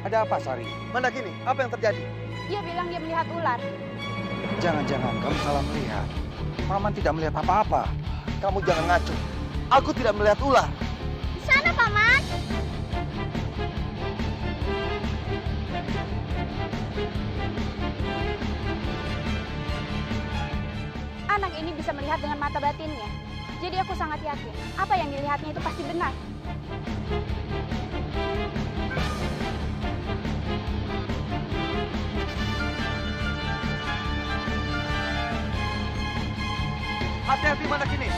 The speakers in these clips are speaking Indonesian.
Ada apa, Sari? Mandakini, apa yang terjadi? Dia bilang dia melihat ular. Jangan-jangan kamu salah melihat. Paman tidak melihat apa-apa. Kamu jangan ngaco. Aku tidak melihat ular. Di sana, Paman. Anak ini bisa melihat dengan mata batinnya. Jadi aku sangat yakin, apa yang dilihatnya itu pasti benar. Hati-hati Mandakini.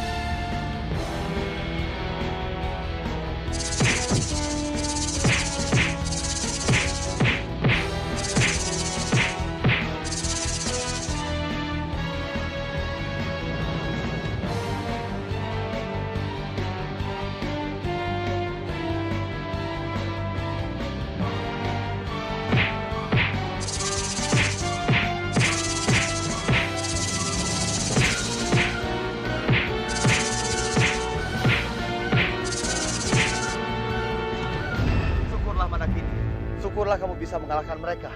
Syukurlah kamu bisa mengalahkan mereka.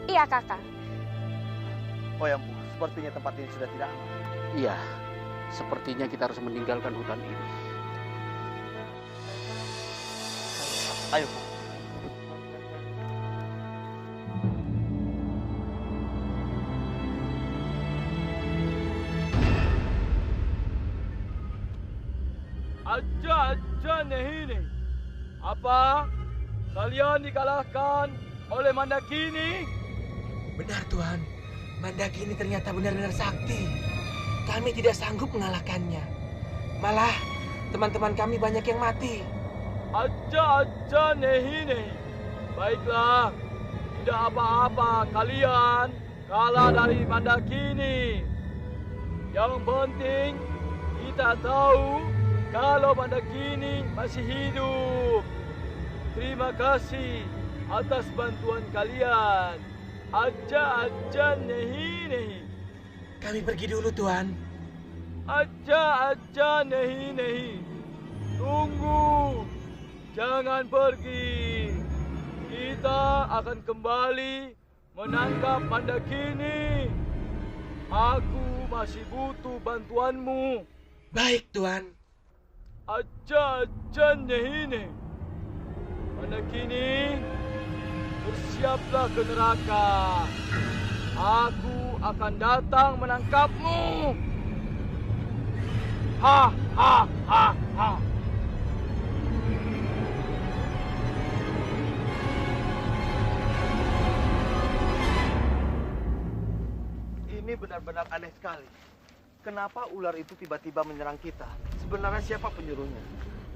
Iya, Kakak. Oh ya, Bu, sepertinya tempat ini sudah tidak aman. Iya, sepertinya kita harus meninggalkan hutan ini. Ayo, Bu. Aja nih. Apa? Kalian dikalahkan oleh Mandakini? Benar, Tuhan. Mandakini ternyata benar-benar sakti. Kami tidak sanggup mengalahkannya. Malah, teman-teman kami banyak yang mati. Aja nih. Baiklah, tidak apa-apa kalian kalah dari Mandakini. Yang penting, kita tahu kalau Mandakini masih hidup. Terima kasih atas bantuan kalian. Aja nih. Kami pergi dulu, Tuhan. Aja nih. Tunggu. Jangan pergi. Kita akan kembali menangkap Mandakini. Aku masih butuh bantuanmu. Baik, Tuhan. Aja nih. Mandakini, bersiaplah ke neraka. Aku akan datang menangkapmu. Ha. Ini benar-benar aneh sekali. Kenapa ular itu tiba-tiba menyerang kita? Sebenarnya siapa penyuruhnya?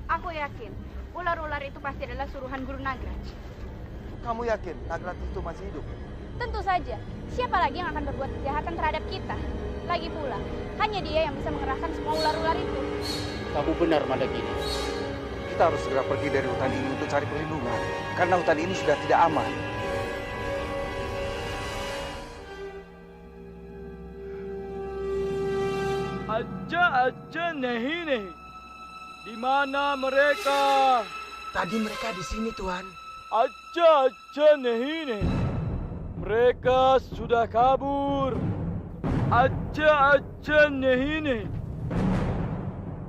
Aku yakin, ular-ular itu pasti adalah suruhan Guru Nagraj. Kamu yakin Nagraj itu masih hidup? Tentu saja, siapa lagi yang akan berbuat kejahatan terhadap kita? Lagi pula, hanya dia yang bisa mengerahkan semua ular-ular itu. Kamu benar, Mandakini. Kita harus segera pergi dari hutan ini untuk cari perlindungan. Karena hutan ini sudah tidak aman. Aja nih. Di mana mereka? Tadi mereka di sini, Tuhan. Aja nih. Mereka sudah kabur. Aja nih.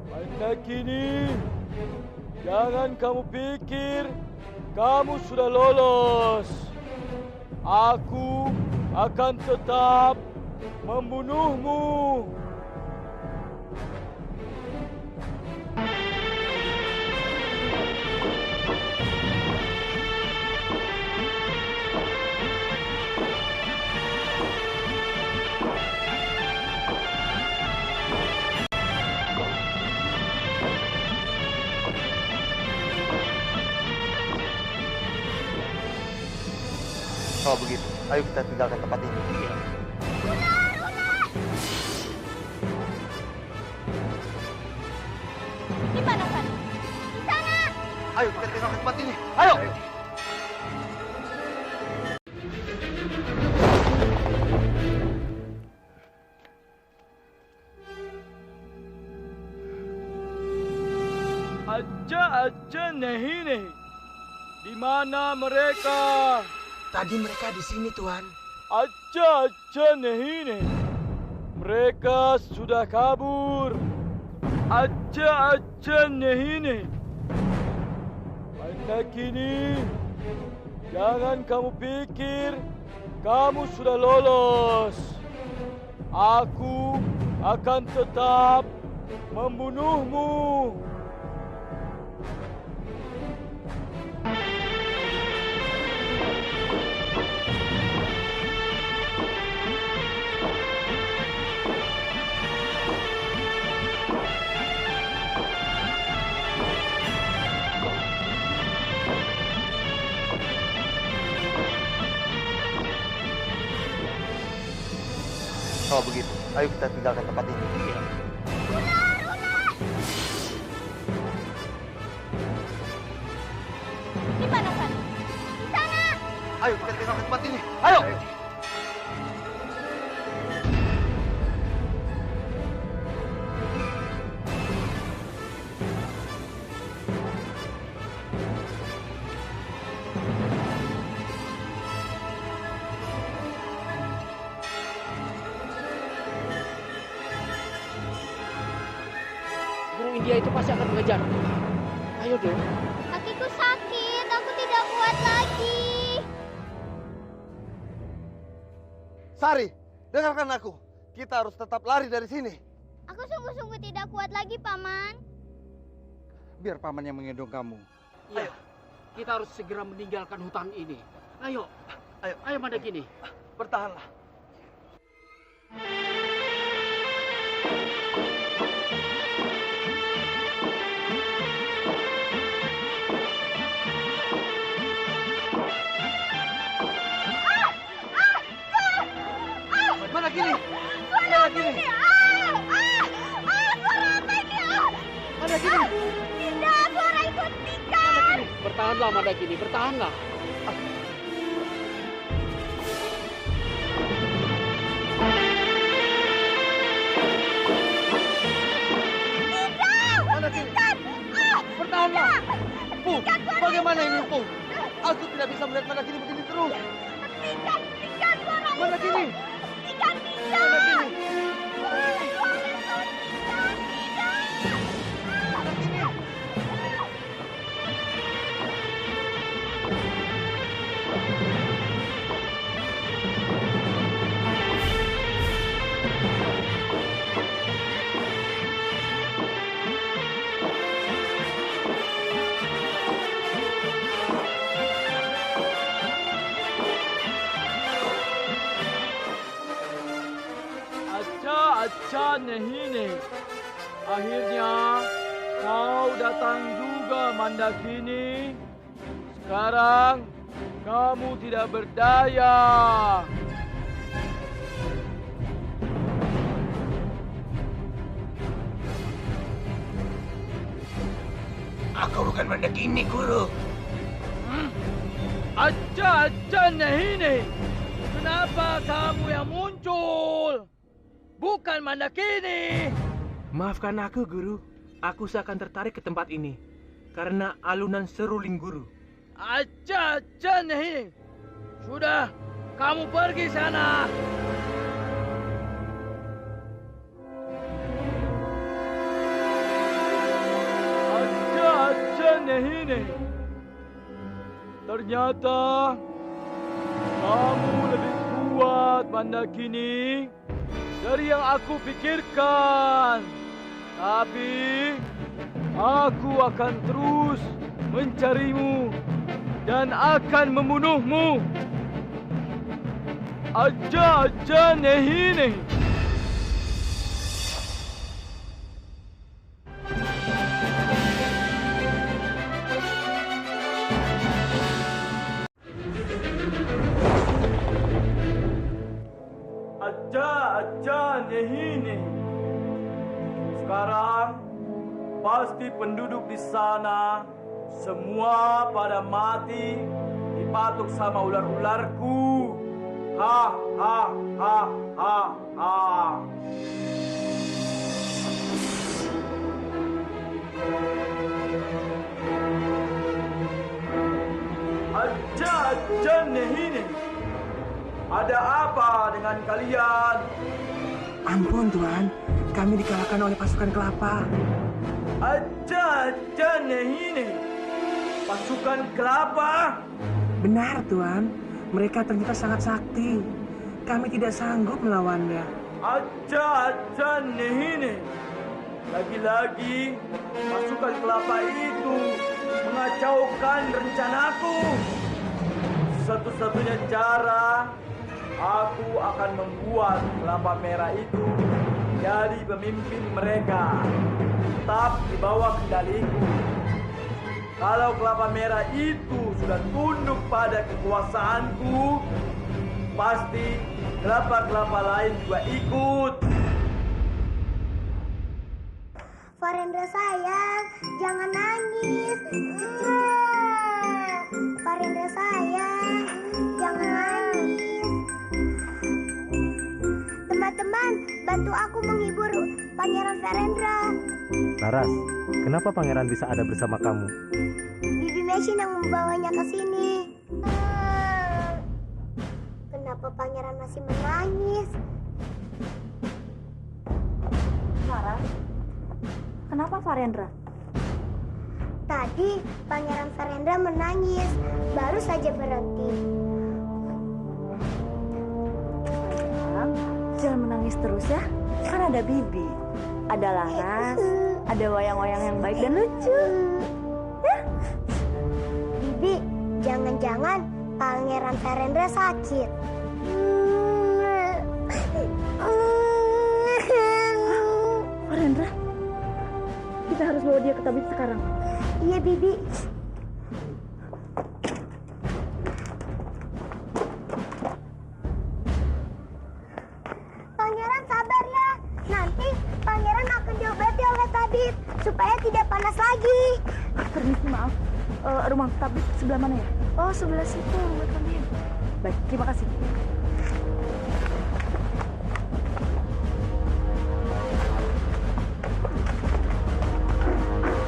Mandakini, jangan kamu pikir kamu sudah lolos. Aku akan tetap membunuhmu. Kalau begitu, ayo kita tinggalkan tempat ini. Di mana sana? Di sana! Ayo kita tinggalkan tempat ini. Ayo. Aja nih. Di mana mereka? Tadi mereka di sini, Tuan. Acha नहीं. Mereka sudah kabur. Acha नहीं. Mandakini, jangan kamu pikir kamu sudah lolos. Aku akan tetap membunuhmu. Kalau begitu, ayo kita tinggalkan tempat ini. Iya. Di mana sana? Di sana! Ayo kita tinggalkan tempat ini. Ayo! Guru India itu pasti akan mengejar. Ayo dong. Kakiku sakit, aku tidak kuat lagi. Sari, dengarkan aku. Kita harus tetap lari dari sini. Aku sungguh-sungguh tidak kuat lagi, Paman. Biar paman yang menggendong kamu. Iya. Kita harus segera meninggalkan hutan ini. Ayo. Ayo Mandakini. Bertahanlah. Mana kini? Mana kini? Suara apa ini? Mana kini? Tidak, suara itu hentikan. Bertahanlah Mandakini, bertahanlah. Mana kini? Bertahanlah. Empu, bagaimana ini Empu? Aku tidak bisa melihat mana kini begini terus. Hentikan suara itu. Mana kini? Tidak bisa. Mana kini? अच्छा नहीं. Akhirnya kau datang juga, Mandakini. Sekarang kamu tidak berdaya. Aku bukan Mandakini, Guru. Acha नहीं. Kenapa kamu yang muncul? Bukan Mandakini. Maafkan aku, Guru. Aku seakan tertarik ke tempat ini karena alunan seruling Guru. Acha नहीं. Sudah, kamu pergi sana. Acha नहीं. Ternyata kamu lebih kuat, Mandakini, dari yang aku pikirkan. Tapi aku akan terus mencarimu dan akan membunuhmu. Aja नहीं. Aja नहीं. Sekarang pasti penduduk di sana semua pada mati dipatuk sama ular-ularku. Ha ha ha ha ha. Nehine. Ada apa dengan kalian? Ampun Tuan, kami dikalahkan oleh pasukan kelapa. Aja Nehine. Pasukan kelapa? Benar Tuan, mereka ternyata sangat sakti. Kami tidak sanggup melawannya. Aja Nehine. Lagi-lagi pasukan kelapa itu mengacaukan rencanaku. Satu-satunya cara, aku akan membuat kelapa merah itu jadi pemimpin mereka, tetap di bawah kendaliku. Kalau kelapa merah itu sudah tunduk pada kekuasaanku, pasti kelapa-kelapa lain juga ikut. Farendra sayang, jangan nangis. Farendra sayang, jangan nangis. Teman-teman, bantu aku menghibur Pangeran Farendra. Laras, kenapa pangeran bisa ada bersama kamu? Bibi Mesin yang membawanya ke sini. Kenapa pangeran masih menangis? Laras, kenapa Farendra? Tadi Pangeran Farendra menangis, baru saja berhenti. Sayang, jangan menangis terus ya. Kan ada Bibi, ada Laras, ada wayang-wayang yang baik dan lucu. Ya? Bibi, jangan-jangan Pangeran Farendra sakit. Farendra, kita harus bawa dia ke tabib sekarang. Iya, Bibi. Pangeran sabar ya. Nanti pangeran akan diobati oleh tabib supaya tidak panas lagi. Permisi, maaf. Rumah tabib sebelah mana ya? Oh, sebelah situ rumah tabib. Baik, terima kasih.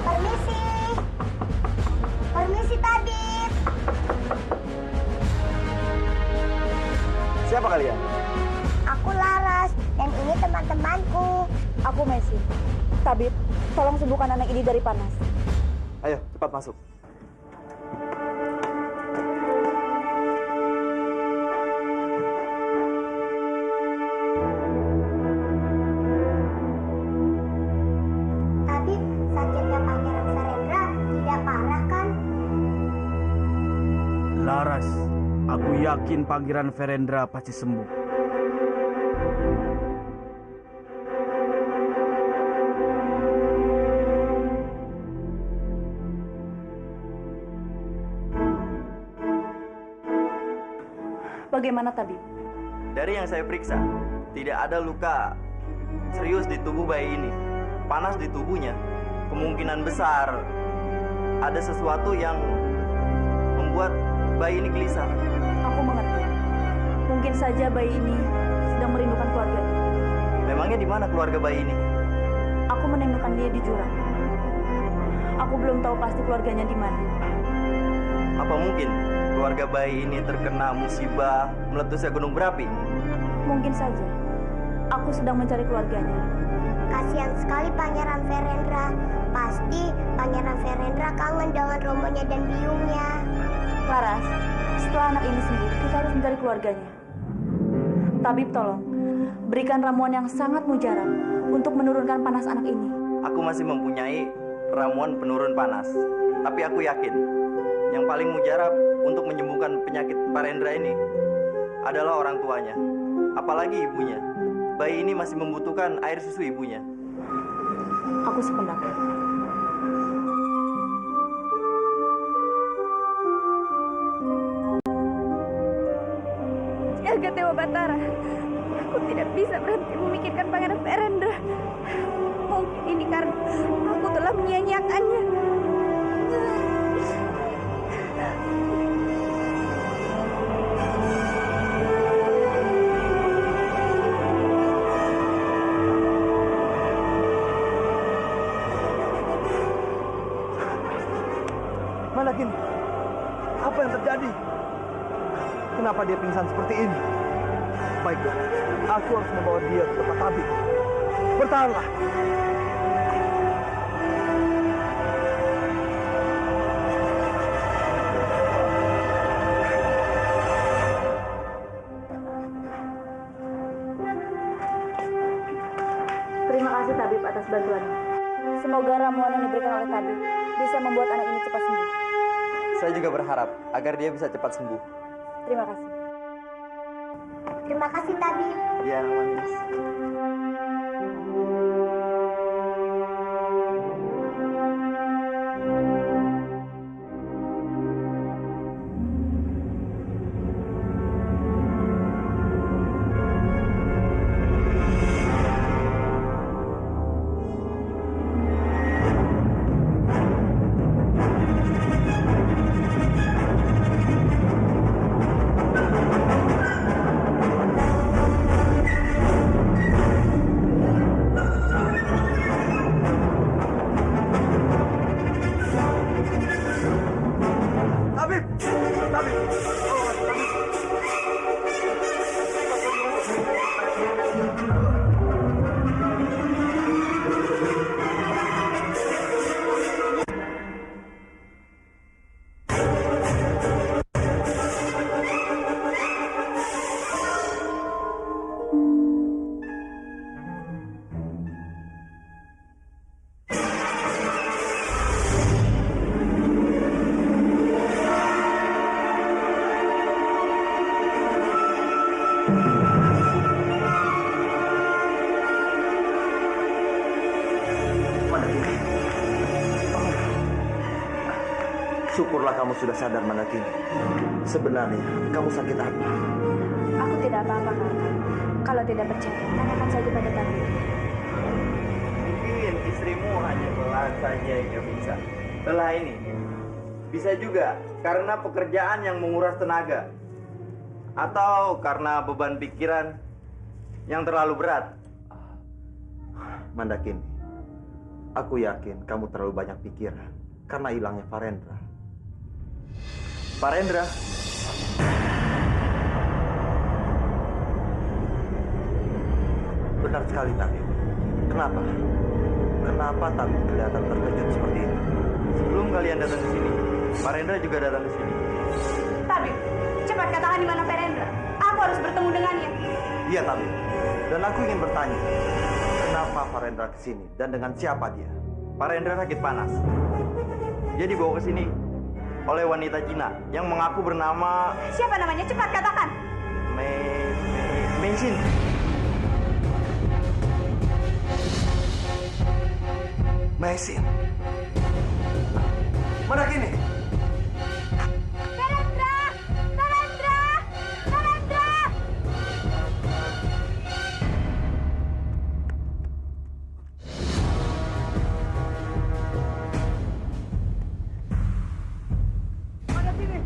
Permisi. Permisi tabib. Siapa kalian? Aku Laras dan ini teman-temanku. Aku Messi. Tabib, tolong sembuhkan anak ini dari panas. Ayo, cepat masuk. Tabib, sakitnya Pangeran Farendra tidak parah kan? Laras, aku yakin Pangeran Farendra pasti sembuh. Bagaimana tabib? Dari yang saya periksa, tidak ada luka serius di tubuh bayi ini. Panas di tubuhnya, kemungkinan besar ada sesuatu yang membuat bayi ini gelisah. Aku mengerti. Mungkin saja bayi ini sedang merindukan keluarganya. Memangnya di mana keluarga bayi ini? Aku menemukan dia di jurang. Aku belum tahu pasti keluarganya di mana. Apa mungkin keluarga bayi ini terkena musibah meletusnya gunung berapi? Mungkin saja. Aku sedang mencari keluarganya. Kasihan sekali Pangeran Farendra. Pasti Pangeran Farendra kangen dengan romonya dan biungnya. Laras, setelah anak ini sembuh, kita harus mencari keluarganya. Tabib, tolong berikan ramuan yang sangat mujarab untuk menurunkan panas anak ini. Aku masih mempunyai ramuan penurun panas. Tapi aku yakin yang paling mujarab untuk menyembuhkan penyakit Farendra ini adalah orang tuanya, apalagi ibunya. Bayi ini masih membutuhkan air susu ibunya. Aku sependapat. Jaga Dewa Batara, aku tidak bisa berhenti memikirkan Pangeran Farendra. Mungkin ini karena aku telah menyia-nyiakannya. Mana Gin? Apa yang terjadi? Kenapa dia pingsan seperti ini? Baiklah, aku harus membawa dia ke tempat tabib. Bertahanlah. Terima kasih tabib atas bantuannya. Semoga ramuan yang diberikan oleh tabib bisa membuat anak ini cepat sembuh. Saya juga berharap agar dia bisa cepat sembuh. Terima kasih. Terima kasih, tabib. Dia anak manis. Syukurlah kamu sudah sadar, Mandakini. Sebenarnya kamu sakit apa? Aku tidak apa-apa, Kakak. Kalau tidak percaya, tanyakan saja pada tabib. Mungkin istrimu hanya lelah saja yang gak bisa. Lelah ini bisa juga karena pekerjaan yang menguras tenaga, atau karena beban pikiran yang terlalu berat. Mandakini, aku yakin kamu terlalu banyak pikiran karena hilangnya Farendra. Farendra? Benar sekali, Tabib. Kenapa? Kenapa Tabib kelihatan terkejut seperti ini? Sebelum kalian datang ke sini, Farendra juga datang ke sini. Tabib, cepat katakan di mana Farendra. Aku harus bertemu dengannya. Iya, Tabib. Dan aku ingin bertanya, kenapa Farendra ke sini dan dengan siapa dia? Farendra sakit panas. Dia dibawa ke sini oleh wanita Cina yang mengaku bernama... Siapa namanya? Cepat katakan. Mengsin. Mengsin. Mandakini. Farendra! Farendra! Farendra! Mandakini!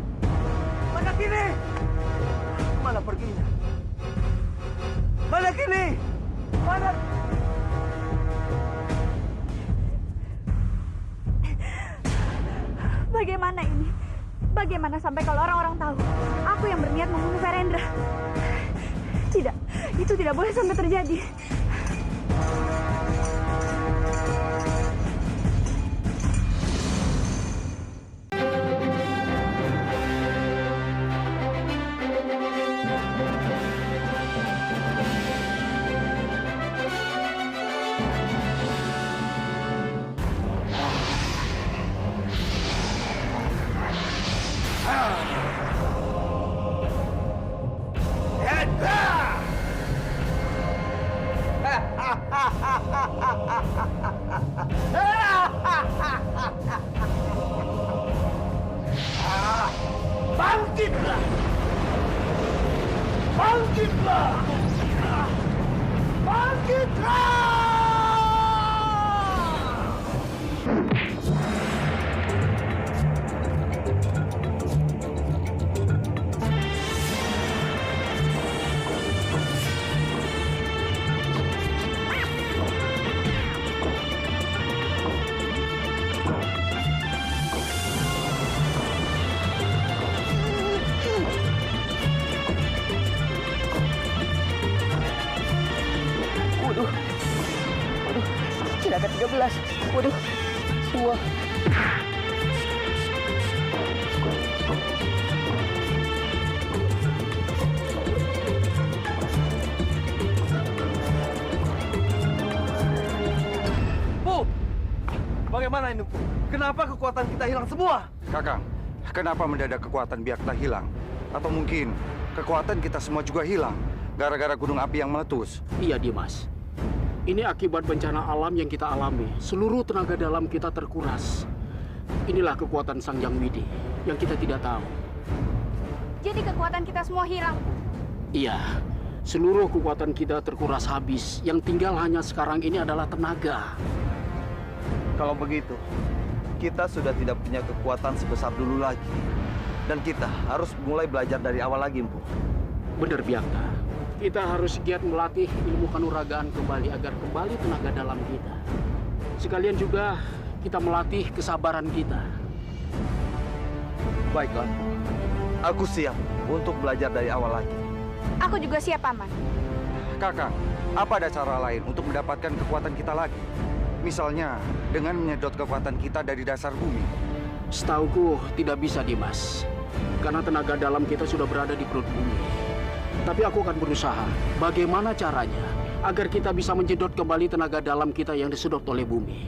Mana perginya? Mandakini! Mana? Bagaimana ini? Bagaimana sampai kalau orang-orang tahu aku yang berniat membunuh Farendra? Tidak, itu tidak boleh sampai terjadi. 13. Waduh. Wah. Bu, bagaimana ini, Bu? Kenapa kekuatan kita hilang semua? Kakang, kenapa mendadak kekuatan Byakta hilang? Atau mungkin kekuatan kita semua juga hilang gara-gara gunung api yang meletus? Iya, Dimas. Ini akibat bencana alam yang kita alami. Seluruh tenaga dalam kita terkuras. Inilah kekuatan Sang Yang Widi yang kita tidak tahu. Jadi kekuatan kita semua hilang. Iya, seluruh kekuatan kita terkuras habis. Yang tinggal hanya sekarang ini adalah tenaga. Kalau begitu, kita sudah tidak punya kekuatan sebesar dulu lagi. Dan kita harus mulai belajar dari awal lagi, Empu. Benar, Byakta. Kita harus giat melatih ilmu kanuragaan kembali agar kembali tenaga dalam kita. Sekalian juga kita melatih kesabaran kita. Baiklah, aku siap untuk belajar dari awal lagi. Aku juga siap, Paman. Kakang, apa ada cara lain untuk mendapatkan kekuatan kita lagi? Misalnya, dengan menyedot kekuatan kita dari dasar bumi. Setauku tidak bisa, Dimas. Karena tenaga dalam kita sudah berada di perut bumi. Tapi aku akan berusaha. Bagaimana caranya agar kita bisa menjedot kembali tenaga dalam kita yang disedot oleh bumi.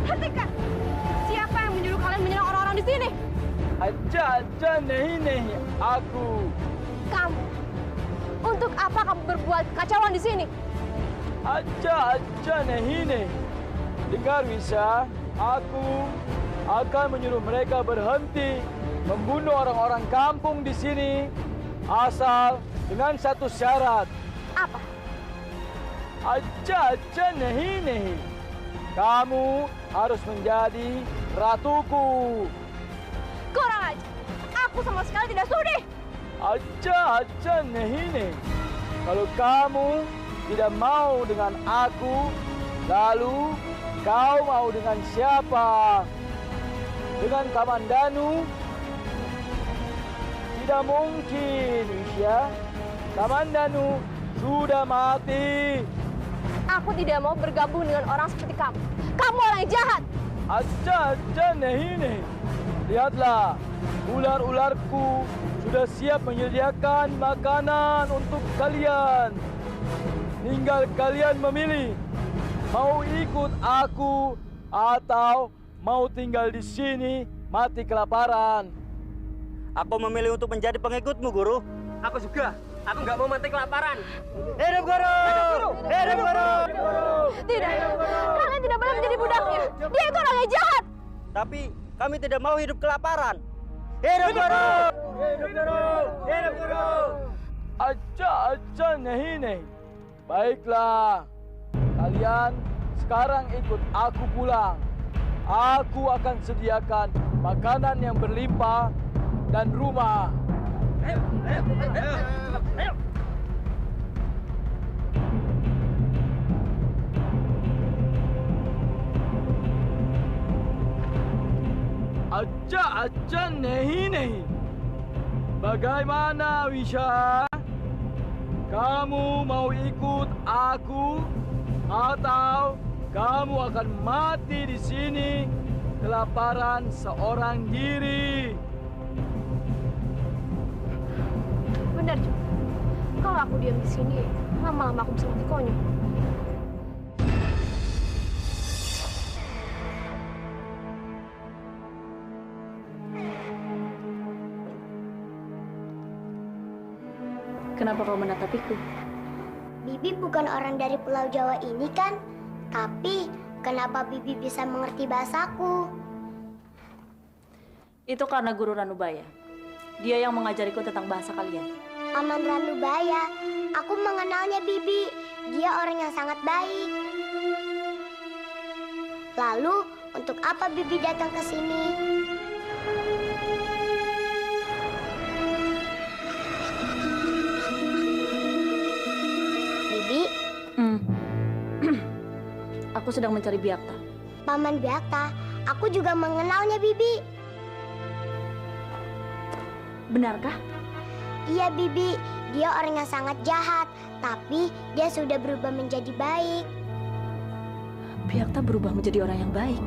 Hentikan! Siapa yang menyuruh kalian menyerang orang-orang di sini? Aja nahi, aku. Kamu. Untuk apa kamu berbuat kekacauan di sini? Aja nahi. Dengar, Wisa, aku akan menyuruh mereka berhenti membunuh orang-orang kampung di sini asal dengan satu syarat. Apa? Aja nahi. Kamu harus menjadi ratuku. Kurang aja. Aku sama sekali tidak sudi. Aja nahi. Kalau kamu tidak mau dengan aku, lalu kau mau dengan siapa? Dengan Kamandanu? Tidak mungkin, Wisya. Kamandanu sudah mati. Aku tidak mau bergabung dengan orang seperti kamu. Kamu orang yang jahat. Aja nahi. Lihatlah, ular-ularku sudah siap menyediakan makanan untuk kalian. Tinggal kalian memilih, mau ikut aku atau mau tinggal di sini mati kelaparan. Aku memilih untuk menjadi pengikutmu, Guru. Aku juga. Aku nggak mau mati kelaparan. Hidup Guru! Hidup Guru! Tidak. Kalian tidak boleh menjadi budaknya. Dia itu orang yang jahat. Tapi kami tidak mau hidup kelaparan. Hidup Guru! Hidup Guru! Hidup Guru! Aja nahi. Baiklah, kalian sekarang ikut aku pulang. Aku akan sediakan makanan yang berlimpah dan rumah. Ayo. Aja nahi. Bagaimana, Wisha? Kamu mau ikut aku atau kamu akan mati di sini kelaparan seorang diri? Benar juga. Kalau aku diam di sini, lama-lama aku bisa mati konyol. Kenapa kau menatapiku? Bibi bukan orang dari Pulau Jawa ini kan? Tapi kenapa Bibi bisa mengerti bahasaku? Itu karena Guru Ranubaya. Dia yang mengajariku tentang bahasa kalian. Paman Ranubaya, aku mengenalnya Bibi. Dia orang yang sangat baik. Lalu, untuk apa Bibi datang ke sini? Bibi? Aku sedang mencari Byakta. Paman Byakta, aku juga mengenalnya Bibi. Benarkah? Iya, Bibi. Dia orang yang sangat jahat, tapi dia sudah berubah menjadi baik. Biakta berubah menjadi orang yang baik.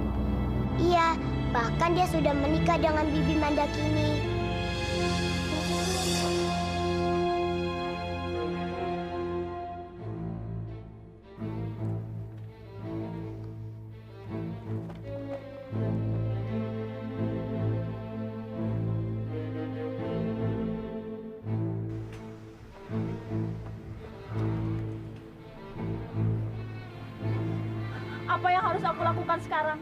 Iya, bahkan dia sudah menikah dengan Bibi Mandakini. Apa yang harus aku lakukan sekarang?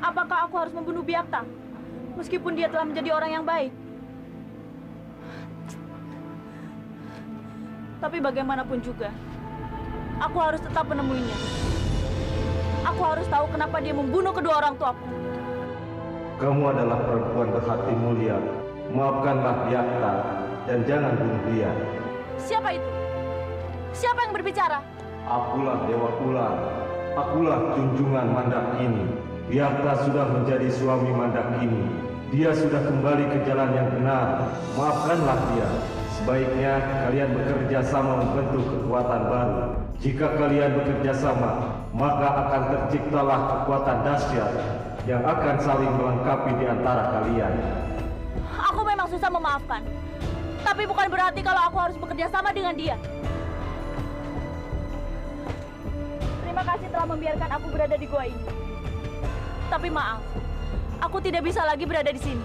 Apakah aku harus membunuh Biakta? Meskipun dia telah menjadi orang yang baik. Tapi bagaimanapun juga, aku harus tetap menemuinya. Aku harus tahu kenapa dia membunuh kedua orang tuaku. Kamu adalah perempuan berhati mulia. Maafkanlah Biakta dan jangan bunuh dia. Siapa itu? Siapa yang berbicara? Akulah Dewa Ular. Akulah junjungan Mandakini. Biakta sudah menjadi suami Mandakini. Dia sudah kembali ke jalan yang benar. Maafkanlah dia. Sebaiknya kalian bekerja sama membentuk kekuatan baru. Jika kalian bekerja sama, maka akan terciptalah kekuatan dahsyat yang akan saling melengkapi di antara kalian. Aku memang susah memaafkan. Tapi bukan berarti kalau aku harus bekerja sama dengan dia. Terima kasih telah membiarkan aku berada di gua ini. Tapi maaf, aku tidak bisa lagi berada di sini.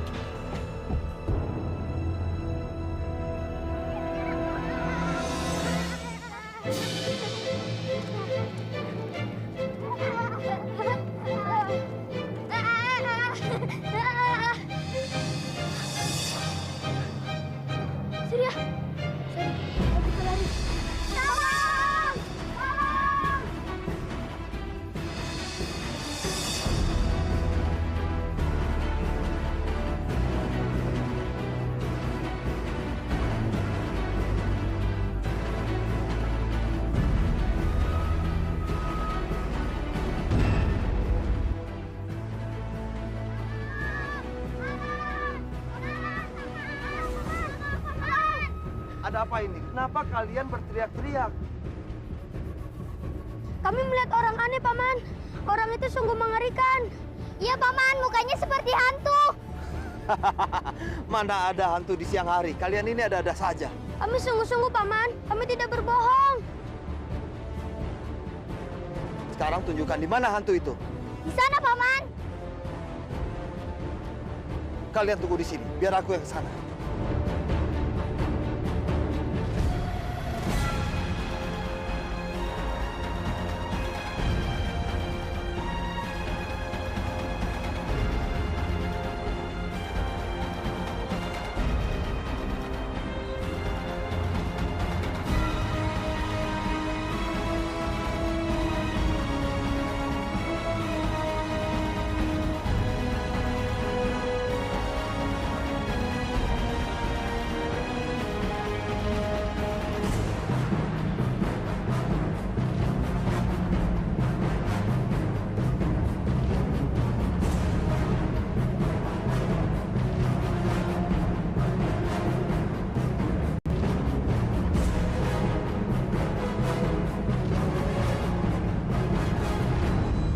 Surya, ayo kita lari. Tolong! Tolong! Ada apa ini? Kenapa kalian berteriak-teriak? Kami melihat orang aneh, Paman. Orang itu sungguh mengerikan. Iya, Paman, mukanya seperti hantu. Mana ada hantu di siang hari? Kalian ini ada-ada saja. Kami sungguh-sungguh, Paman. Kami tidak berbohong. Sekarang tunjukkan di mana hantu itu. Di sana, Paman. Kalian tunggu di sini, biar aku yang ke sana.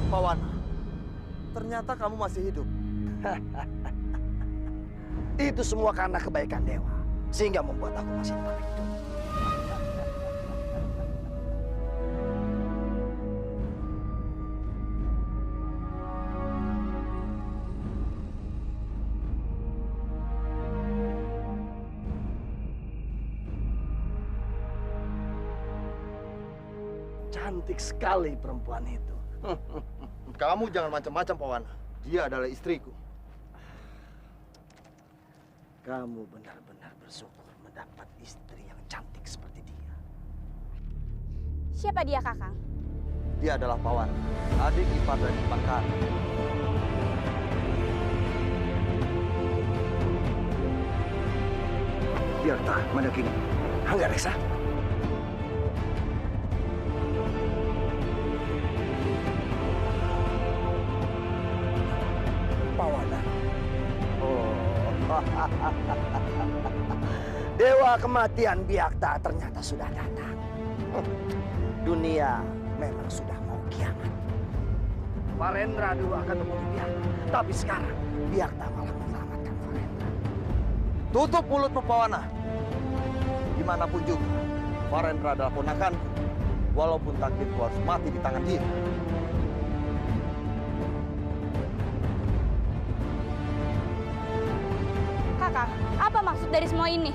Pawana, ternyata kamu masih hidup. Itu semua karena kebaikan dewa, sehingga membuat aku masih tetap hidup. Cantik sekali perempuan itu. Kamu jangan macam-macam, Pawana. Dia adalah istriku. Kamu benar-benar bersyukur mendapat istri yang cantik seperti dia. Siapa dia, Kakang? Dia adalah Pawana, adik ipar dari Bangkara. Biakta, Mandakini. Angga Reksa. Pawana. Oh, Dewa kematian Byakta ternyata sudah datang. Dunia memang sudah mau kiamat. Farendra dulu akan membunuh Byakta, tapi sekarang Byakta malah menyelamatkan Farendra. Tutup mulutmu, Pawana. Dimanapun juga, Farendra adalah ponakanku. Walaupun takdirku harus mati di tangan dia. Kakak, apa maksud dari semua ini?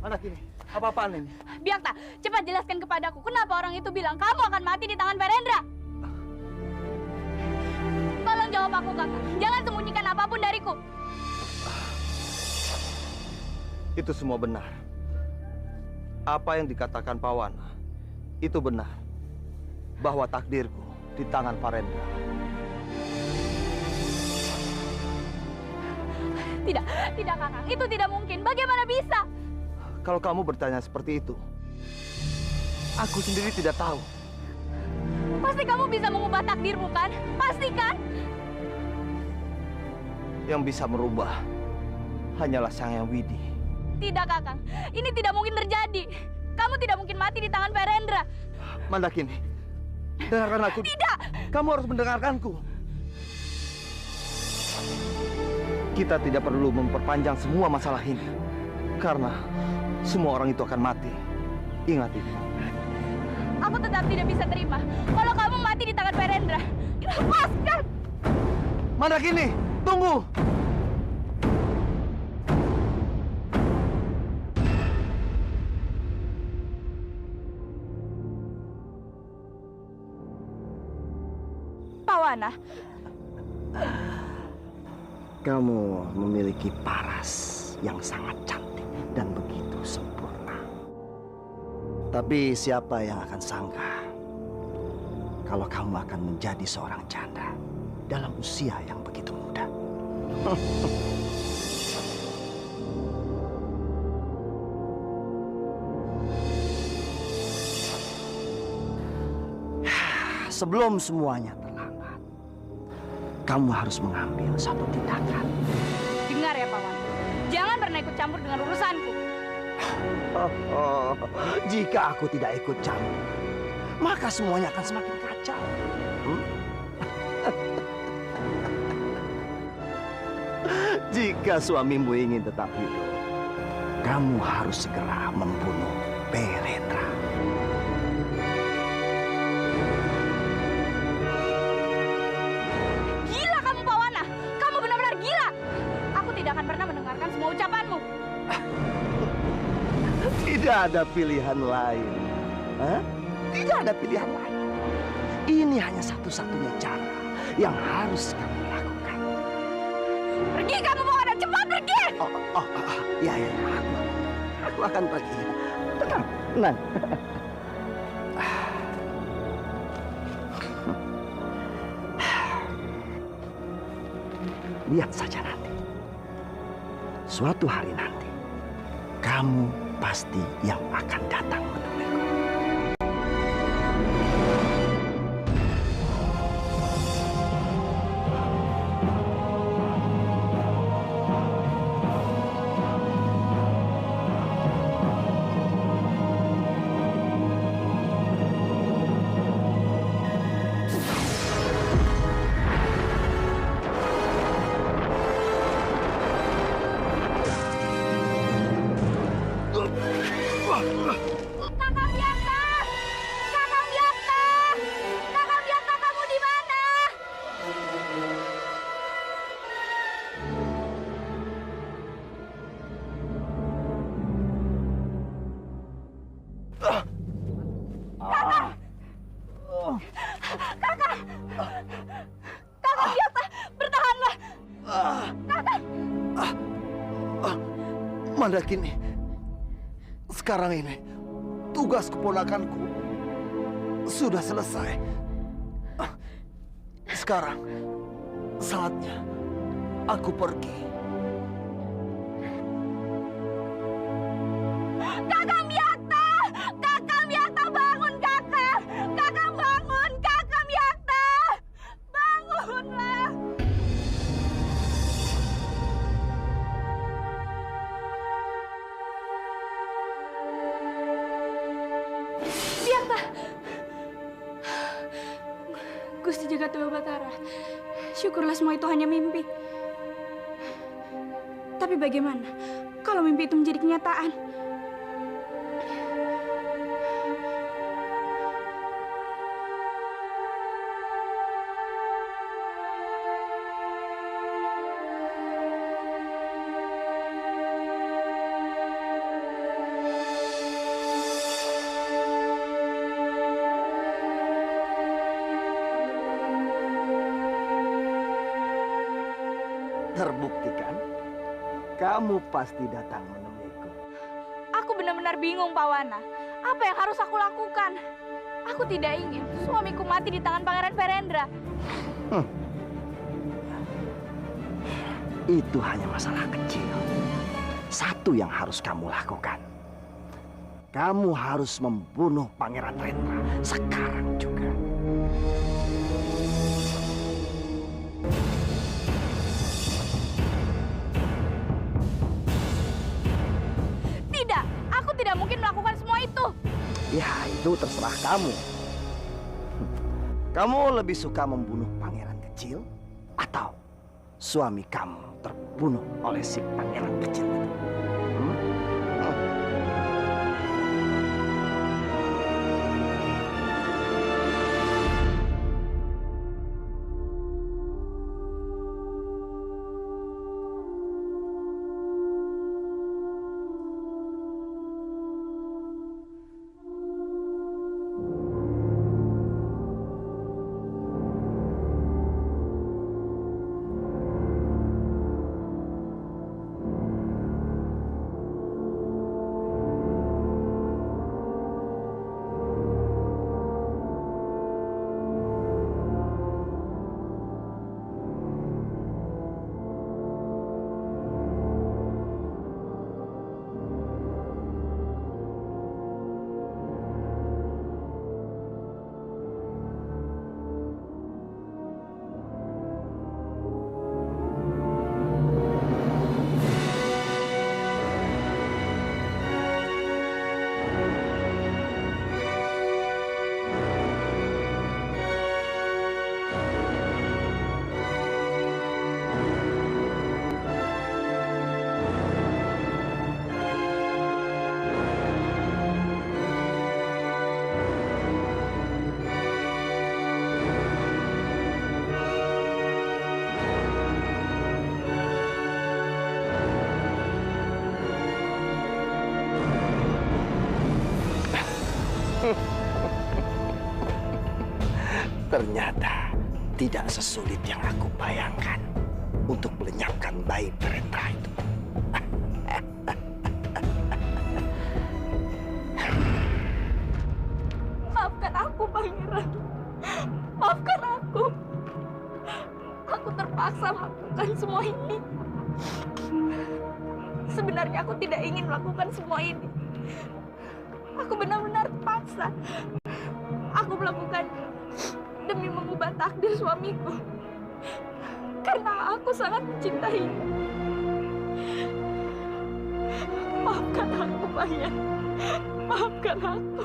Anak ini, apa-apaan ini? Byakta, cepat jelaskan kepadaku kenapa orang itu bilang kamu akan mati di tangan Farendra. Tolong jawab aku, Kakak. Jangan sembunyikan apapun dariku. Itu semua benar. Apa yang dikatakan Pawana, itu benar. Bahwa takdirku di tangan Farendra. Tidak, tidak Kakak. Itu tidak mungkin. Bagaimana bisa? Kalau kamu bertanya seperti itu, aku sendiri tidak tahu. Pasti kamu bisa mengubah takdirmu, kan? Pasti kan? Yang bisa merubah hanyalah Sang Hyang Widi. Tidak, Kakang. Ini tidak mungkin terjadi. Kamu tidak mungkin mati di tangan Farendra. Mandakini, dengarkan aku. Tidak! Kamu harus mendengarkanku. Kita tidak perlu memperpanjang semua masalah ini. Karena semua orang itu akan mati. Ingat itu. Aku tetap tidak bisa terima kalau kamu mati di tangan Farendra. Lepaskan! Mandakini, tunggu! Pawana, Kamu memiliki paras yang sangat cantik dan begitu sempurna. Tapi siapa yang akan sangka kalau kamu akan menjadi seorang janda dalam usia yang begitu muda? Sebelum semuanya terlambat, kamu harus mengambil satu tindakan. dengar ya Pawana. Jangan pernah ikut campur dengan urusanku. Jika aku tidak ikut campur, maka semuanya akan semakin kacau. Jika suamimu ingin tetap hidup, kamu harus segera membunuh Farendra. Gila kamu, Pawana. Kamu benar-benar gila. Aku tidak akan pernah mendengarkan semua ucapanmu. Tidak ada pilihan lain. Hah? Tidak ada pilihan lain. Ini hanya satu-satunya cara yang harus kamu lakukan. Pergi kamu, Pawana. Cepat pergi. Ya. Aku akan pergi. Tenang, tenang. Lihat saja nanti. Suatu hari nanti, kamu pasti yang akan datang menemuiku. Kakang Byakta! Kakang Byakta! Kakang Byakta, kamu di mana? Kakang! Kakang! Kakang Byakta, bertahanlah! Kakang! Mandakini, sekarang ini tugas keponakanku sudah selesai. Sekarang saatnya aku pergi. Nyata. Gusti Jagat Dewa Batara, syukurlah semua itu hanya mimpi. Tapi bagaimana kalau mimpi itu menjadi kenyataan? Terbukti kan? Kamu pasti datang menemuiku. Aku benar-benar bingung, Pak Wana. Apa yang harus aku lakukan? Aku tidak ingin suamiku mati di tangan Pangeran Verendra. Itu hanya masalah kecil. Satu yang harus kamu lakukan. Kamu harus membunuh Pangeran Rendra sekarang juga. Tidak, aku tidak mungkin melakukan semua itu. Ya, itu terserah kamu. Kamu lebih suka membunuh pangeran kecil atau suami kamu terbunuh oleh si pangeran kecil itu? Ternyata tidak sesulit yang aku bayangkan untuk melenyapkan bayi Verendra itu. Maafkan aku, Pangeran. Maafkan aku. Aku terpaksa melakukan semua ini. Sebenarnya aku tidak ingin melakukan semua ini. Aku benar-benar terpaksa. Aku melakukannya demi mengubah takdir suamiku. Karena aku sangat mencintainya. Maafkan aku, Pangeran. Maafkan aku.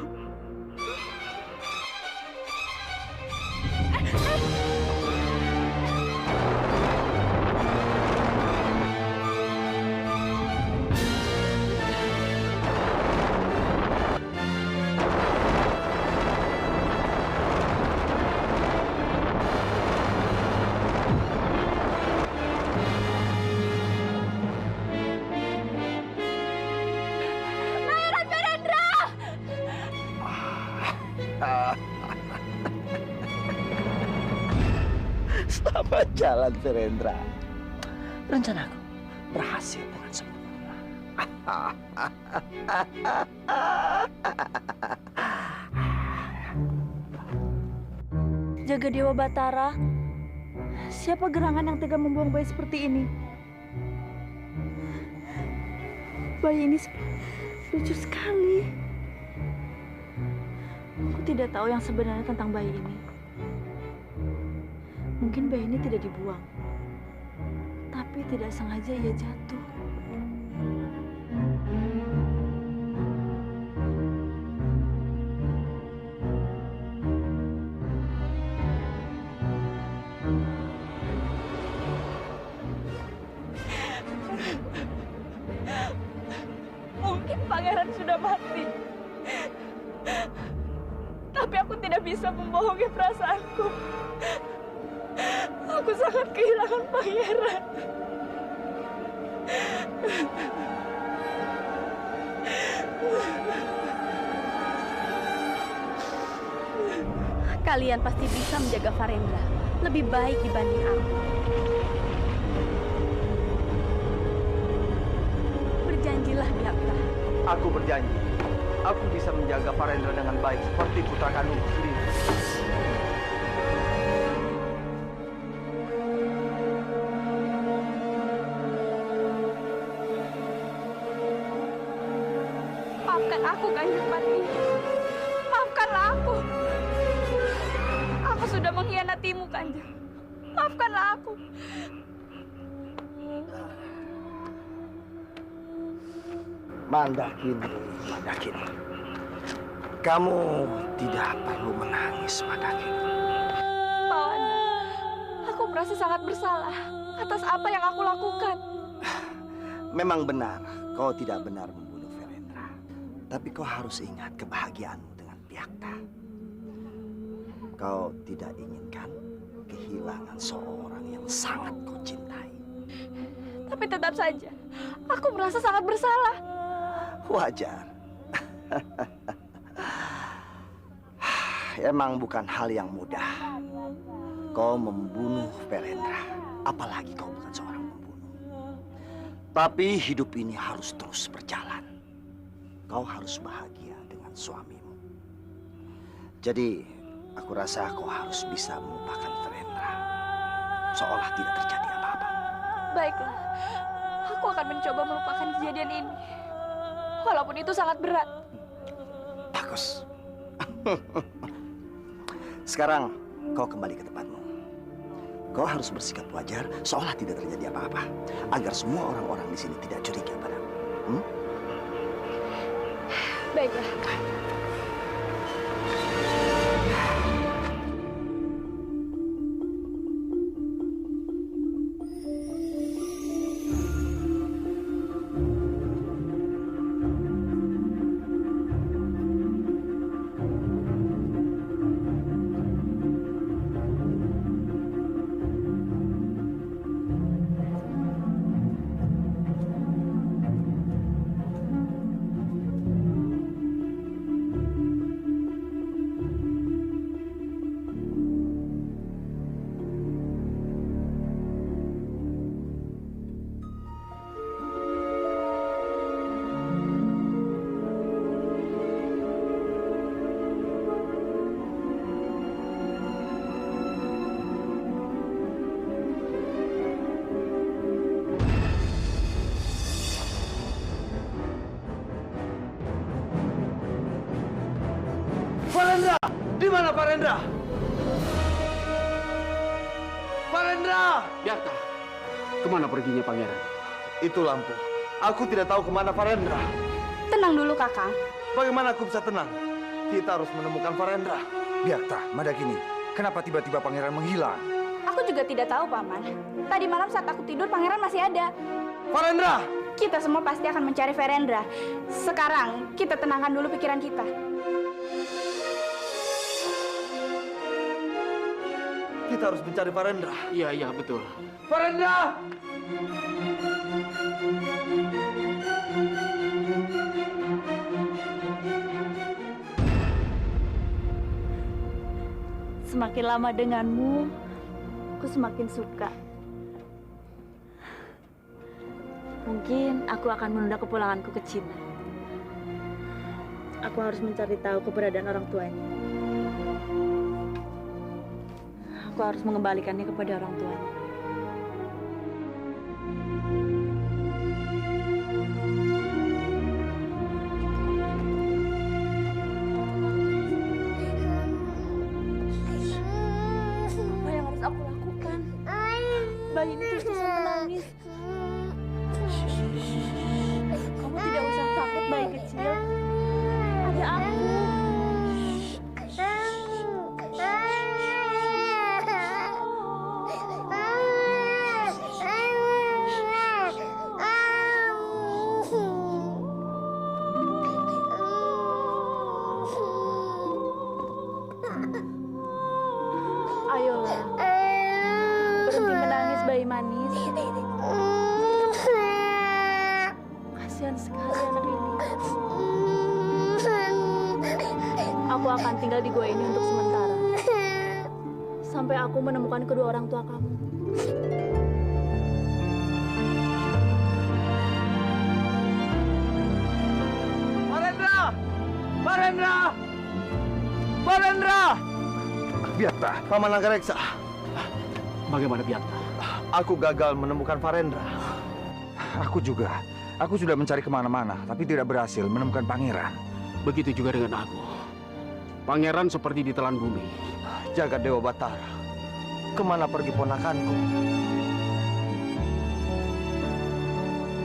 Selamat jalan, Verendra. Rencanaku berhasil dengan sempurna. Jaga Dewa Batara, siapa gerangan yang tega membuang bayi seperti ini? Bayi ini lucu sekali. Aku tidak tahu yang sebenarnya tentang bayi ini. Mungkin bayi ini tidak dibuang, tapi tidak sengaja ia jatuh. yakin pangeran sudah mati. Tapi aku tidak bisa membohongi perasaanku. Aku sangat kehilangan pangeran. Kalian pasti bisa menjaga Farendra lebih baik dibanding aku. Berjanjilah, Byakta. Aku berjanji, aku bisa menjaga Farendra dengan baik seperti putra kandungku sendiri. Maafkan aku, Kanjeng Pati. Maafkanlah aku. Aku sudah mengkhianatimu, Kanjeng. Maafkanlah aku. Mandakini. Kamu tidak perlu menangis, Mandakini. Pawana, aku merasa sangat bersalah atas apa yang aku lakukan. Memang benar, kau tidak benar membunuh Farendra. Tapi kau harus ingat kebahagiaanmu dengan Byakta. Kau tidak inginkan kehilangan seorang yang sangat kau cintai. Tapi tetap saja, aku merasa sangat bersalah. Wajar. Emang bukan hal yang mudah. Kau membunuh Farendra, apalagi kau bukan seorang pembunuh. Tapi hidup ini harus terus berjalan. Kau harus bahagia dengan suamimu. Jadi, aku rasa kau harus bisa melupakan Farendra, seolah tidak terjadi apa-apa. Baiklah, aku akan mencoba melupakan kejadian ini. Walaupun itu sangat berat. Bagus. Sekarang kau kembali ke tempatmu. Kau harus bersikap wajar seolah tidak terjadi apa-apa, agar semua orang-orang di sini tidak curiga padamu. Baiklah. Farendra! Di mana Farendra? Farendra! Byakta, kemana perginya pangeran? Itu lampu. Aku tidak tahu kemana Farendra. Tenang dulu, Kakang. Bagaimana aku bisa tenang? Kita harus menemukan Farendra. Byakta, Mandakini, kenapa tiba-tiba pangeran menghilang? Aku juga tidak tahu, Paman. Tadi malam saat aku tidur, pangeran masih ada. Farendra! Kita semua pasti akan mencari Farendra. Sekarang, kita tenangkan dulu pikiran kita. Kita harus mencari Farendra. Iya, betul. Farendra! Semakin lama denganmu, aku semakin suka. Mungkin aku akan menunda kepulanganku ke Cina. Aku harus mencari tahu keberadaan orang tuanya. Aku harus mengembalikannya kepada orang tuanya. Apa yang harus aku lakukan? Bayi ini terus-terusan menangis. Kamu tidak usah takut, bayi kecil. Ada aku. akan tinggal di gua ini untuk sementara. Sampai aku menemukan kedua orang tua kamu. Parendra! Parendra! Parendra! Biakta, Paman Nagareksa. Bagaimana Biakta? Aku gagal menemukan Parendra. Aku juga. Aku sudah mencari kemana-mana, tapi tidak berhasil menemukan pangeran. Begitu juga dengan aku. Pangeran seperti ditelan bumi. Jagat Dewa Batara, kemana pergi ponakanku?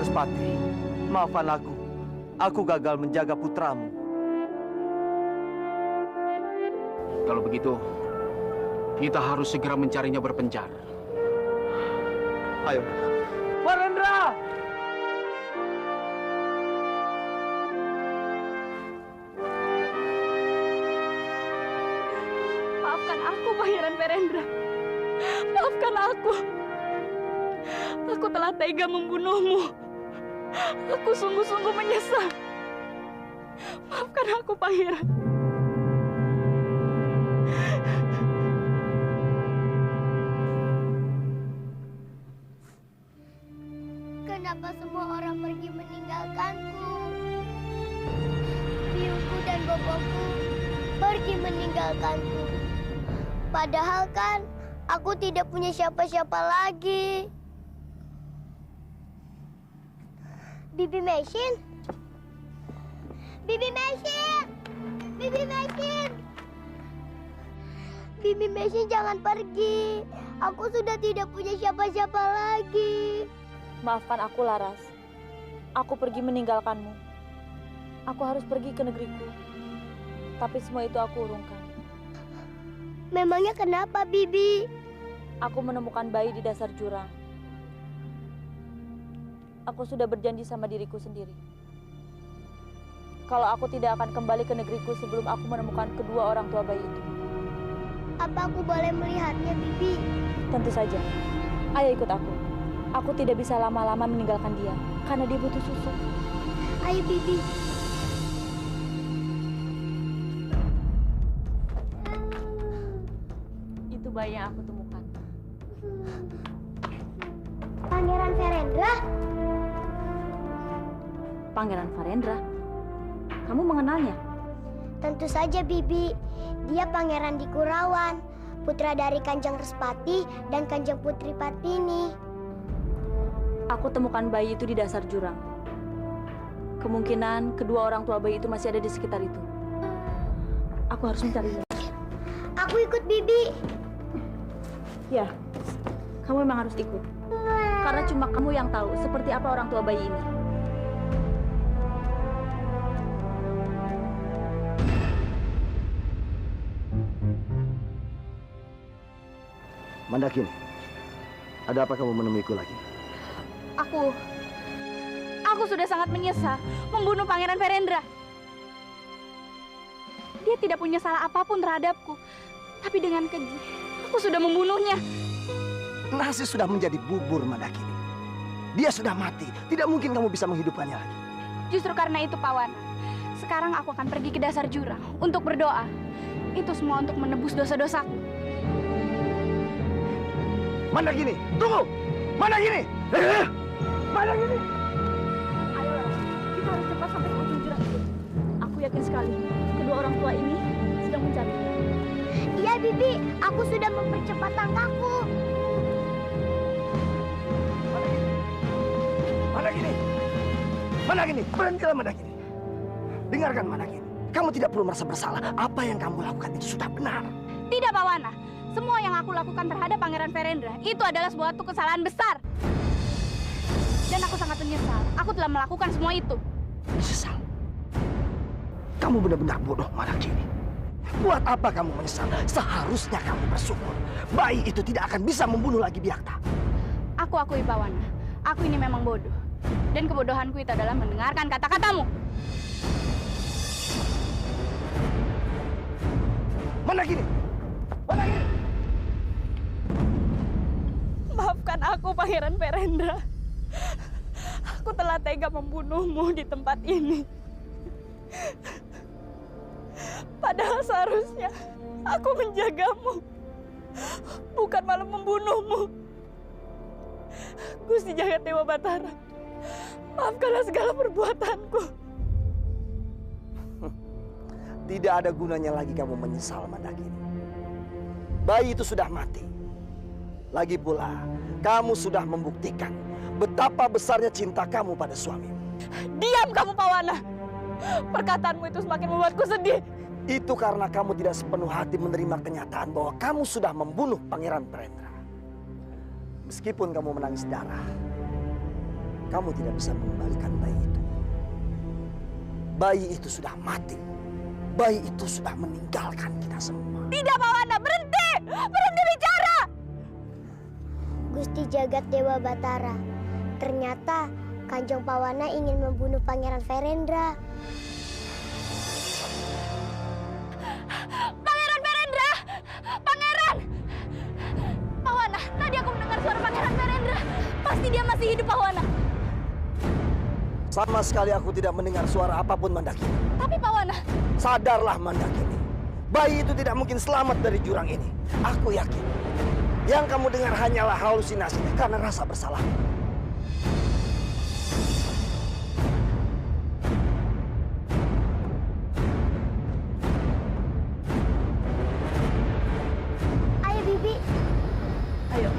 Respati, maafkan aku. Aku gagal menjaga putramu. Kalau begitu, kita harus segera mencarinya berpencar. Ayo. Parendra! Maafkan aku, Pangeran Perendra. Maafkan aku. Aku telah tega membunuhmu. Aku sungguh-sungguh menyesal. Maafkan aku, Pangeran. Kenapa semua orang pergi meninggalkanku? Biungku dan boboku pergi meninggalkanku. Padahal kan aku tidak punya siapa-siapa lagi. Bibi Mesin? Bibi Mesin! Bibi Mesin! Bibi Mesin jangan pergi. Aku sudah tidak punya siapa-siapa lagi. Maafkan aku, Laras. Aku pergi meninggalkanmu. Aku harus pergi ke negeriku. Tapi semua itu aku urungkan. Memangnya kenapa, Bibi? Aku menemukan bayi di dasar jurang. Aku sudah berjanji sama diriku sendiri. Kalau aku tidak akan kembali ke negeriku sebelum aku menemukan kedua orang tua bayi itu. Apa aku boleh melihatnya, Bibi? Tentu saja. Ayo ikut aku. Aku tidak bisa lama-lama meninggalkan dia, karena dia butuh susu. Ayo, Bibi. Itu bayi yang aku temukan. Pangeran Verendra? Pangeran Verendra? Kamu mengenalnya? Tentu saja, Bibi. Dia pangeran di Kurawan, putra dari Kanjeng Respati dan Kanjeng Putri Patini. Aku temukan bayi itu di dasar jurang. Kemungkinan kedua orang tua bayi itu masih ada di sekitar itu. Aku harus mencarinya. Aku ikut, Bibi. Ya, kamu memang harus ikut. Karena cuma kamu yang tahu seperti apa orang tua bayi ini. Mandakini, ada apa kamu menemuiku lagi? Aku sudah sangat menyesal membunuh Pangeran Verendra. Dia tidak punya salah apapun terhadapku. Tapi dengan keji, aku sudah membunuhnya. Nasi sudah menjadi bubur, Mandakini. Dia sudah mati. Tidak mungkin kamu bisa menghidupkannya lagi. Justru karena itu, Pawan. Sekarang aku akan pergi ke dasar jurang untuk berdoa. Itu semua untuk menebus dosa-dosaku. Mandakini, tunggu! Mandakini! Mandakini! Ayolah, kita harus cepat sampai ke ujung jurang itu. Aku yakin sekali, kedua orang tua ini sedang mencari. Iya, Bibi. Aku sudah mempercepat langkahku. Mandakini! Mandakini! Berhentilah, Mandakini! Dengarkan, Mandakini. Kamu tidak perlu merasa bersalah. Apa yang kamu lakukan itu sudah benar. Tidak, Pawana. Semua yang aku lakukan terhadap Pangeran Verendra itu adalah suatu kesalahan besar. Dan aku sangat menyesal. Aku telah melakukan semua itu. Menyesal? Kamu benar-benar bodoh, Mandakini. Buat apa kamu menyesal? Seharusnya kamu bersyukur. Bayi itu tidak akan bisa membunuh lagi Biakta. Aku akui, Pawana. Aku ini memang bodoh. Dan kebodohanku itu adalah mendengarkan kata-katamu. Mandakini! Mandakini! Maafkan aku, Pangeran Verendra. Aku telah tega membunuhmu di tempat ini. Padahal seharusnya aku menjagamu, bukan malah membunuhmu. Gusti Jagat Dewa Batara, maafkanlah segala perbuatanku. Tidak ada gunanya lagi kamu menyesal, Mandakini. Bayi itu sudah mati. Lagi pula, kamu sudah membuktikan betapa besarnya cinta kamu pada suamimu. Diam kamu, Pawana. Perkataanmu itu semakin membuatku sedih. Itu karena kamu tidak sepenuh hati menerima kenyataan bahwa kamu sudah membunuh Pangeran Perendra. Meskipun kamu menangis darah, kamu tidak bisa mengembalikan bayi itu. Bayi itu sudah mati. Bayi itu sudah meninggalkan kita semua. Tidak, Pawana, berhenti! Berhenti bicara! Gusti Jagat Dewa Batara, ternyata Kanjeng Pawana ingin membunuh Pangeran Verendra. Pangeran Verendra! Pangeran! Pawana, tadi aku mendengar suara Pangeran Verendra. Pasti dia masih hidup, Pawana. Sama sekali aku tidak mendengar suara apapun, Mandakini. Tapi Pawana... Sadarlah, Mandakini. Bayi itu tidak mungkin selamat dari jurang ini. Aku yakin. Yang kamu dengar hanyalah halusinasi karena rasa bersalah. Ayo, Bibi. Ayo.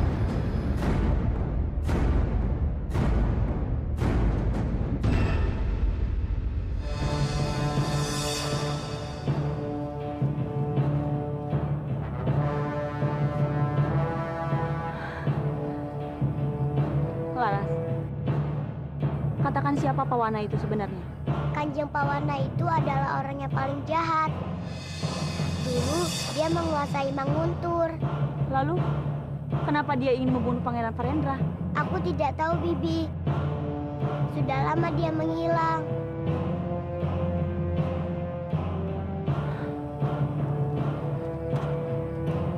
Laras, katakan siapa Pawana itu sebenarnya? Kanjeng Pawana itu adalah orang yang paling jahat. Dulu dia menguasai Manguntur. Lalu, kenapa dia ingin membunuh Pangeran Verendra? Aku tidak tahu, Bibi. Sudah lama dia menghilang.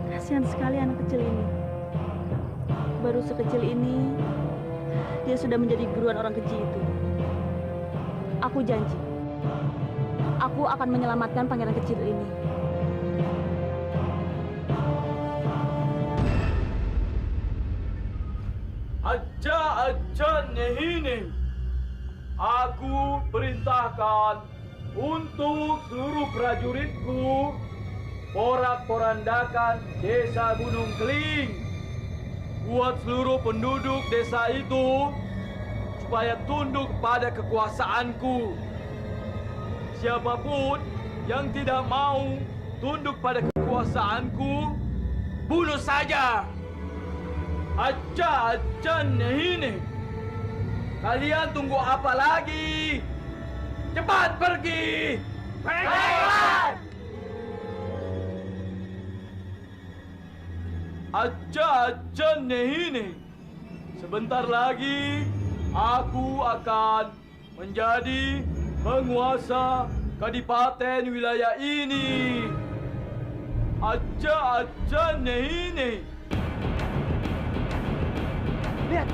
Kasihan sekali anak kecil ini. Baru sekecil ini, dia sudah menjadi buruan orang keji itu. Aku janji, aku akan menyelamatkan pangeran kecil ini. Aja Nehine, aku perintahkan untuk seluruh prajuritku porak-porandakan desa Gunung Keling. Buat seluruh penduduk desa itu supaya tunduk pada kekuasaanku. Siapapun yang tidak mau tunduk pada kekuasaanku, bunuh saja. Aja Nehine, kalian tunggu apa lagi? Cepat pergi! Baiklah! Aja Nehine, sebentar lagi aku akan menjadi penguasa kadipaten wilayah ini. Aja Nehine. Lihat,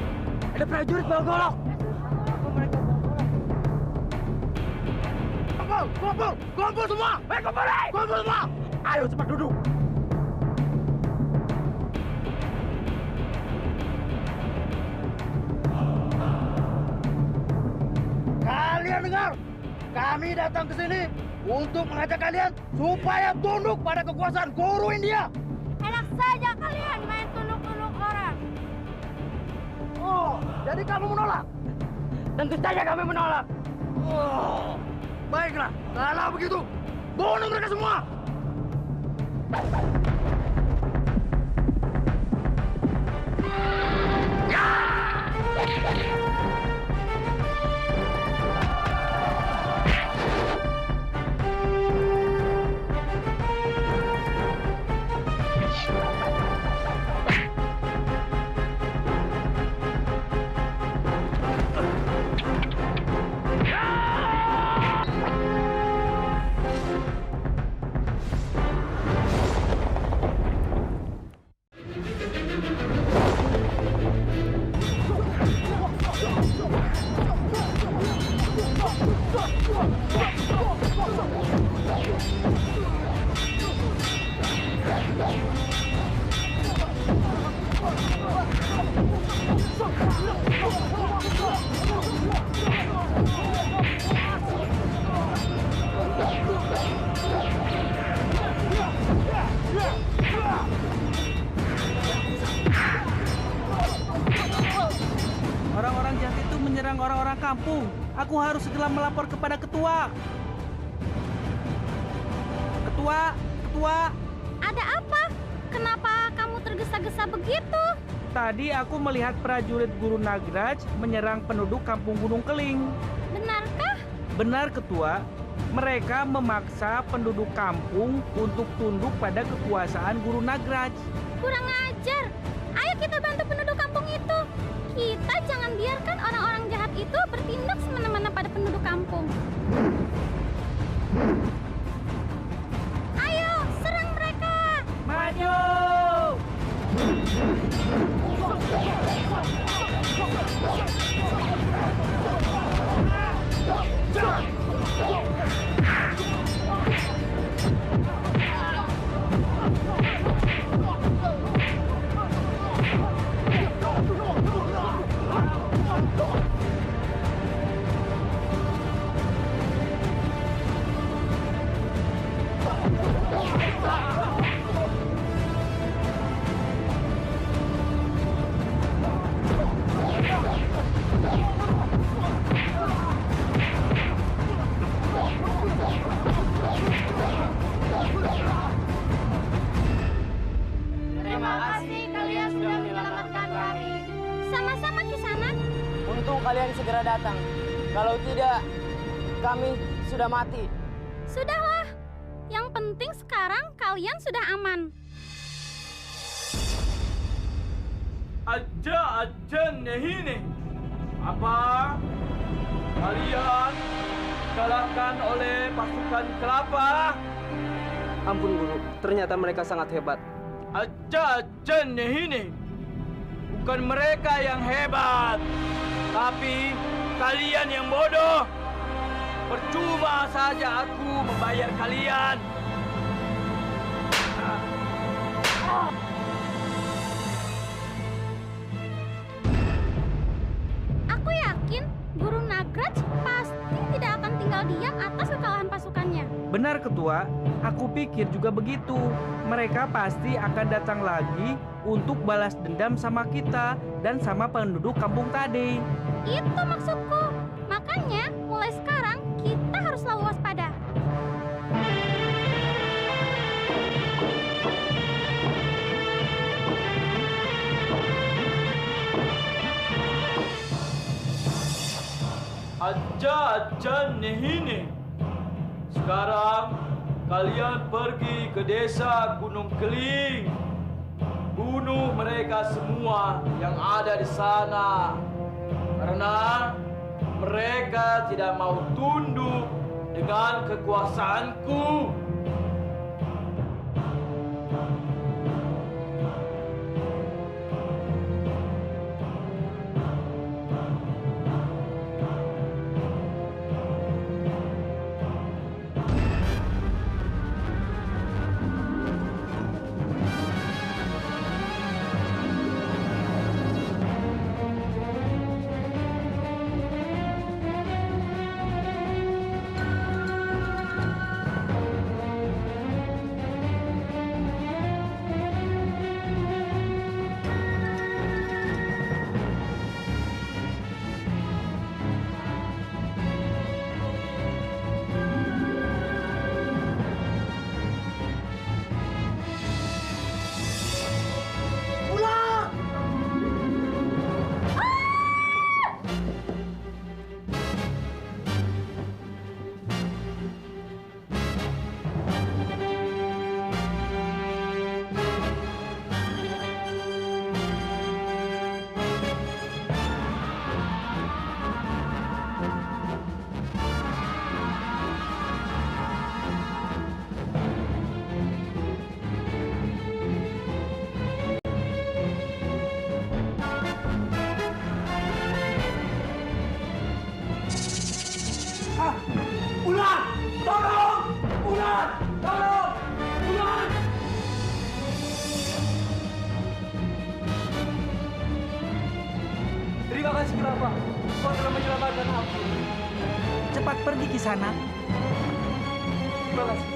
ada prajurit bawa golok. Kumpul semua! Kumpul semua! Ayo cepat duduk. Kalian dengar? Kami datang ke sini untuk mengajak kalian supaya tunduk pada kekuasaan Guru India. Enak saja kalian main tunduk-tunduk orang. Oh, jadi kamu menolak? Tentu saja kami menolak. Oh, baiklah, kalau begitu, bunuh mereka semua. Orang-orang jahat itu menyerang orang-orang kampung. Aku harus segera melapor kepada ketua. Ketua. Ada apa? Kenapa kamu tergesa-gesa begitu? Tadi aku melihat prajurit Guru Nagraj menyerang penduduk kampung Gunung Keling. Benarkah? Benar, Ketua. Mereka memaksa penduduk kampung untuk tunduk pada kekuasaan Guru Nagraj. Kurang ajar. Ayo kita bantu penduduk kampung itu. Kita jangan biarkan orang-orang jahat itu bertindak semena-mena pada penduduk kampung. Ayo, serang mereka! Maju! Terima kasih kalian sudah menyelamatkan kami. Sama-sama Kisanak. Untung kalian segera datang. Kalau tidak, kami sudah mati. Sudahlah. Yang penting sekarang kalian sudah aman. Aja nehine. Apa? Kalian kalahkan oleh pasukan kelapa? Ampun Guru, ternyata mereka sangat hebat. Aja nehine. Bukan mereka yang hebat, tapi kalian yang bodoh. Percuma saja aku membayar kalian. Aku yakin Guru Nagraj pasti tidak akan tinggal diam atas kekalahan pasukannya. Benar, Ketua. Aku pikir juga begitu. Mereka pasti akan datang lagi untuk balas dendam sama kita dan sama penduduk kampung tadi. Itu maksudku. Makanya mulai sekarang kita harus selalu waspada. Aja nehine. Sekarang kalian pergi ke desa Gunung Keling. Bunuh mereka semua yang ada di sana. Karena mereka tidak mau tunduk dengan kekuasaanku. kasih Kelapa. Kau telah menyelamatkan aku. Cepat pergi ke sana. Terima kasih.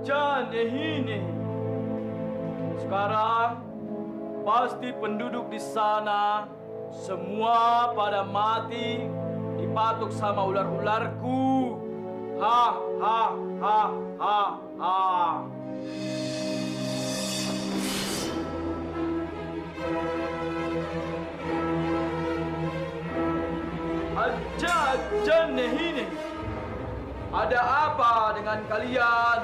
Aja nehi. Sekarang pasti penduduk di sana semua pada mati dipatuk sama ular-ularku. Ha ha ha ha ha. Aja nehi. Ada apa dengan kalian?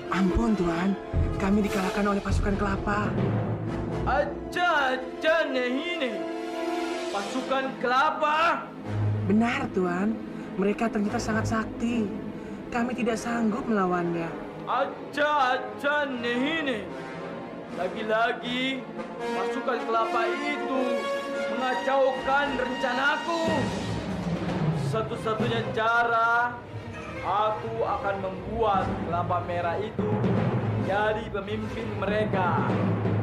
Ampun Tuan, kami dikalahkan oleh pasukan Kelapa. Aja nehi. Pasukan Kelapa? Benar Tuan, mereka ternyata sangat sakti. Kami tidak sanggup melawannya. Aja nehi. Lagi-lagi pasukan Kelapa itu mengacaukan rencanaku. Satu-satunya cara aku akan membuat Kelapa Merah itu jadi pemimpin mereka,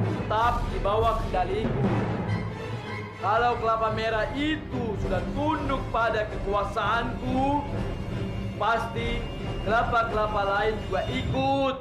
tetap di bawah kendaliku. Kalau Kelapa Merah itu sudah tunduk pada kekuasaanku, pasti kelapa-kelapa lain juga ikut.